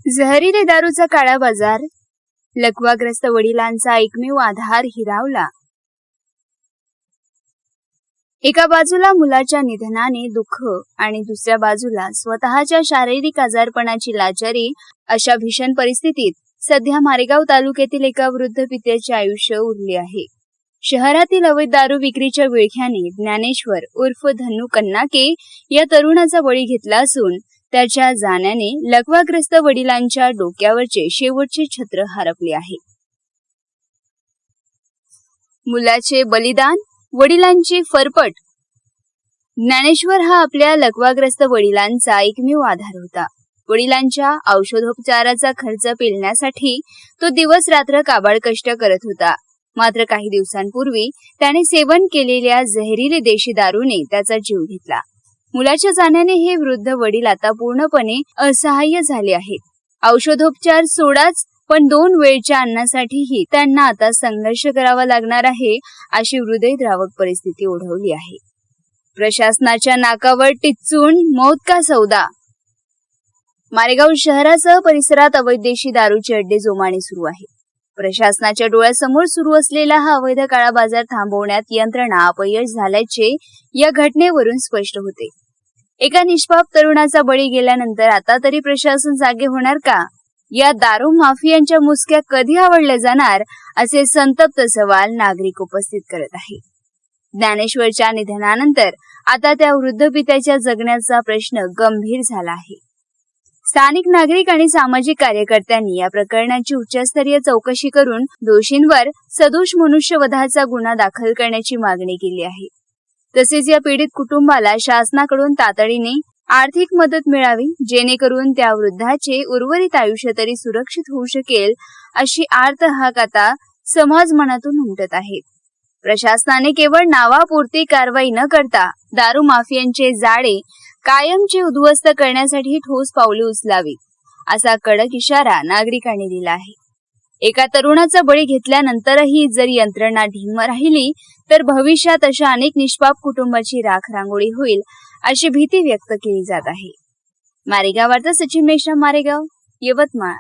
जहरीले दारूचा काळा बाजार, लकवाग्रस्त वडिलांचा एकमेव आधार हिरावला. एका बाजूला मुलाच्या निधनाने दुःख आणि दुसऱ्या बाजूला स्वतःच्या शारीरिक आजारपणाची लाचारी, अशा भीषण परिस्थितीत सध्या मारेगाव तालुक्यातील एका वृद्ध पित्याचे आयुष्य उरले आहे. शहरातील अवैध दारू विक्रीच्या विळख्याने ज्ञानेश्वर उर्फ धन्नू कन्नाके या तरुणाचा बळी घेतला असून त्याच्या जाण्याने लकवाग्रस्त वडिलांच्या डोक्यावरचे शेवटचे छत्र हरपले आहे. मुलाचे बलिदान, वडिलांची फरफट. ज्ञानेश्वर हा आपल्या लकवाग्रस्त वडिलांचा एकमेव आधार होता. वडिलांच्या औषधोपचाराचा खर्च पेलण्यासाठी तो दिवस रात्र काबाड कष्ट करत होता. मात्र काही दिवसांपूर्वी त्याने सेवन केलेल्या जहरीले देशी दारूने त्याचा जीव घेतला. मुलाच्या जाण्याने हे वृद्ध वडील आता पूर्णपणे असहाय्य झाले आहेत. औषधोपचार सोडाच, पण 2 वेळच्या अन्नासाठीही त्यांना आता संघर्ष करावा लागणार आहे, अशी हृदयद्रावक परिस्थिती ओढवली आहे. प्रशासनाच्या नाकावर टिच्चून मौत का सौदा. मारेगाव शहरासह परिसरात अवैध देशी दारूचे अड्डे जोमाने सुरू आहे. प्रशासनाच्या डोळ्यासमोर सुरू असलेला हा अवैध काळा बाजार थांबवण्यात यंत्रणा अपयश झाल्याचे या घटनेवरून स्पष्ट होते. एका निष्पाप तरुणाचा बळी गेल्यानंतर आता तरी प्रशासन जागे होणार का? या दारू माफियांच्या मुसक्या कधी आवडल्या जाणार, असे संतप्त सवाल नागरिक उपस्थित करत आहे. ज्ञानेश्वरच्या निधनानंतर आता त्या वृद्ध पित्याच्या जगण्याचा प्रश्न गंभीर झाला आहे. स्थानिक नागरिक आणि सामाजिक कार्यकर्त्यांनी या प्रकरणाची उच्चस्तरीय चौकशी करून दोषींवर सदोष मनुष्यवधाचा गुन्हा दाखल करण्याची मागणी केली आहे. तसेच या पीडित कुटुंबाला शासनाकडून तातडीने आर्थिक मदत मिळावी, जेणेकरून त्या वृद्धाचे उर्वरित आयुष्य तरी सुरक्षित होऊ शकेल, अशी आर्त हाक आता समाज मनातून उमटत आहेत. प्रशासनाने केवळ नावापुरती कारवाई न करता दारू माफियांचे जाळे कायमचे उद्ध्वस्त करण्यासाठी ठोस पावले उचलावीत, असा कडक इशारा नागरिकांनी दिला आहे. एका तरुणाचा बळी घेतल्यानंतरही जर यंत्रणा ढिम्म राहिली तर भविष्यात अशा अनेक निष्पाप कुटुंबाची राखरांगोळी होईल, अशी भीती व्यक्त केली जात आहे. मारेगाव वार्ता, सचिन मेश्राम, मारेगाव, यवतमाळ.